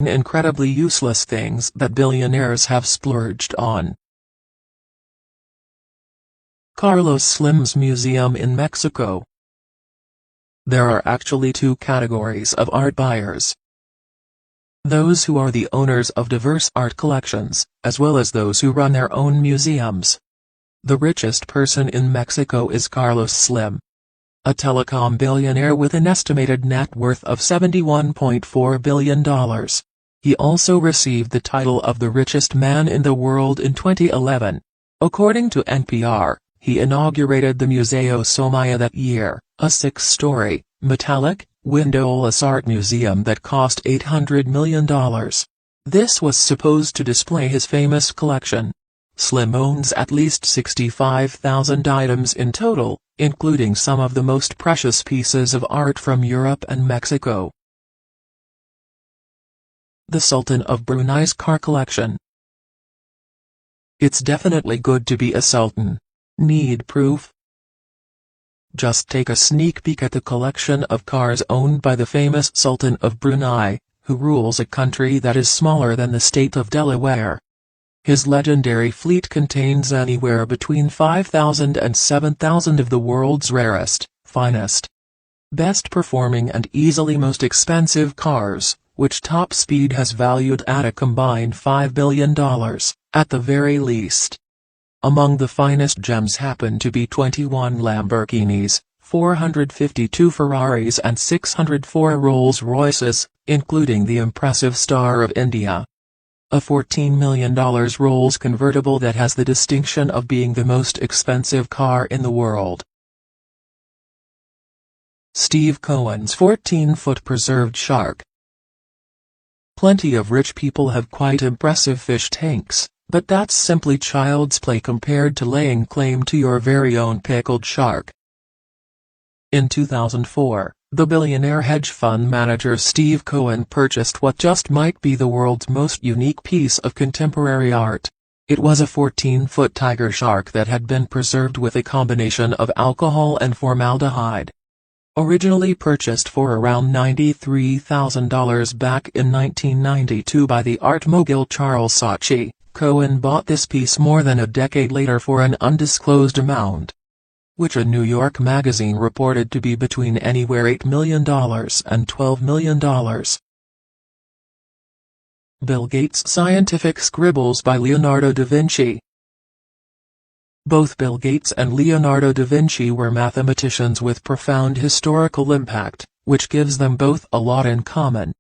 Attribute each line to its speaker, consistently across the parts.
Speaker 1: incredibly useless things that billionaires have splurged on. Carlos Slim's Museum in Mexico. There are actually two categories of art buyers. Those who are the owners of diverse art collections, as well as those who run their own museums. The richest person in Mexico is Carlos Slim, a telecom billionaire with an estimated net worth of $71.4 billion. He also received the title of the richest man in the world in 2011. According to NPR, he inaugurated the Museo Somaya that year, a 6-story, metallic, windowless art museum that cost $800 million. This was supposed to display his famous collection. Slim owns at least 65,000 items in total, including some of the most precious pieces of art from Europe and Mexico. The Sultan of Brunei's car collection. It's definitely good to be a sultan. Need proof? Just take a sneak peek at the collection of cars owned by the famous Sultan of Brunei, who rules a country that is smaller than the state of Delaware. His legendary fleet contains anywhere between 5,000 and 7,000 of the world's rarest, finest, best performing and easily most expensive cars, which top speed has valued at a combined $5 billion, at the very least. Among the finest gems happen to be 21 Lamborghinis, 452 Ferraris and 604 Rolls-Royces, including the impressive Star of India, a $14 million Rolls convertible that has the distinction of being the most expensive car in the world. Steve Cohen's 14-foot preserved shark. Plenty of rich people have quite impressive fish tanks, but that's simply child's play compared to laying claim to your very own pickled shark. In 2004, the billionaire hedge fund manager Steve Cohen purchased what just might be the world's most unique piece of contemporary art. It was a 14-foot tiger shark that had been preserved with a combination of alcohol and formaldehyde. Originally purchased for around $93,000 back in 1992 by the art mogul Charles Saatchi, Cohen bought this piece more than a decade later for an undisclosed amount, which a New York magazine reported to be between anywhere $8 million and $12 million. Bill Gates' Scientific Scribbles by Leonardo da Vinci. Both Bill Gates and Leonardo da Vinci were mathematicians with profound historical impact, which gives them both a lot in common.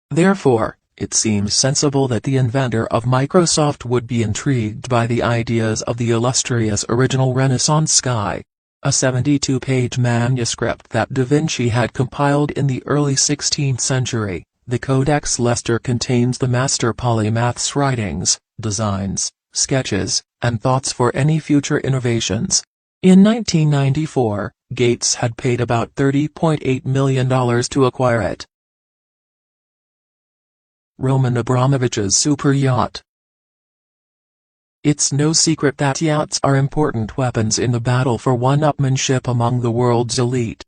Speaker 1: Therefore, it seems sensible that the inventor of Microsoft would be intrigued by the ideas of the illustrious original Renaissance guy, a 72-page manuscript that da Vinci had compiled in the early 16th century. The Codex Leicester contains the master polymath's writings, designs, sketches, and thoughts for any future innovations. In 1994, Gates had paid about $30.8 million to acquire it. Roman Abramovich's super yacht. It's no secret that yachts are important weapons in the battle for one-upmanship among the world's elite.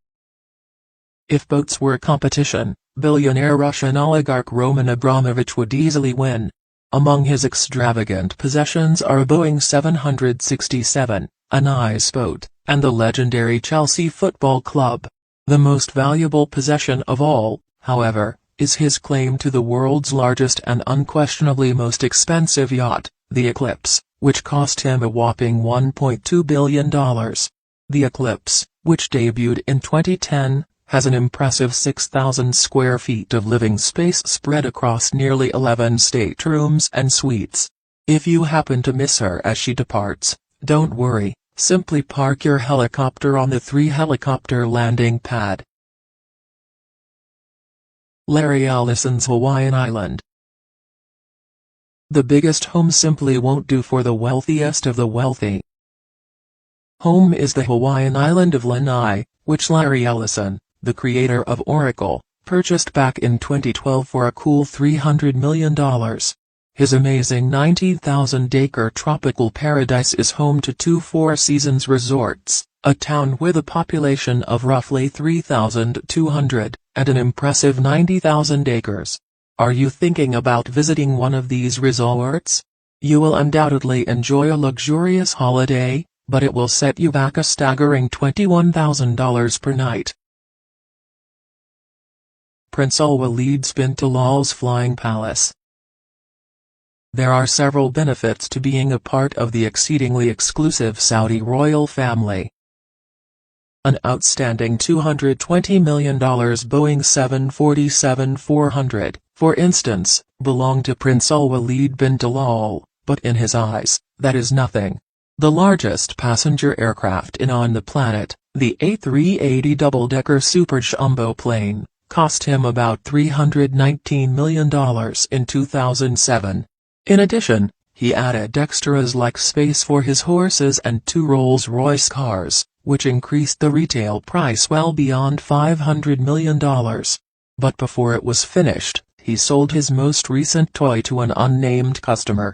Speaker 1: If boats were competition, billionaire Russian oligarch Roman Abramovich would easily win. Among his extravagant possessions are a Boeing 767, an ice boat, and the legendary Chelsea Football Club. The most valuable possession of all, however, is his claim to the world's largest and unquestionably most expensive yacht, the Eclipse, which cost him a whopping $1.2 billion. The Eclipse, which debuted in 2010, has an impressive 6,000 square feet of living space spread across nearly 11 staterooms and suites. If you happen to miss her as she departs, don't worry, simply park your helicopter on the 3-helicopter landing pad. Larry Ellison's Hawaiian Island. The biggest home simply won't do for the wealthiest of the wealthy. Home is the Hawaiian island of Lanai, which Larry Ellison, the creator of Oracle, purchased back in 2012 for a cool $300 million. His amazing 19,000-acre tropical paradise is home to 2 Four Seasons resorts, a town with a population of roughly 3,200, and an impressive 90,000 acres. Are you thinking about visiting one of these resorts? You will undoubtedly enjoy a luxurious holiday, but it will set you back a staggering $21,000 per night. Prince Al-Walid's bin Talal's Flying Palace. There are several benefits to being a part of the exceedingly exclusive Saudi royal family. An outstanding $220 million Boeing 747-400, for instance, belonged to Prince Al-Walid bin Talal, but in his eyes, that is nothing. The largest passenger aircraft on the planet, the A380 double-decker Super Jumbo plane, cost him about $319 million in 2007. In addition, he added extras like space for his horses and 2 Rolls-Royce cars, which increased the retail price well beyond $500 million. But before it was finished, he sold his most recent toy to an unnamed customer.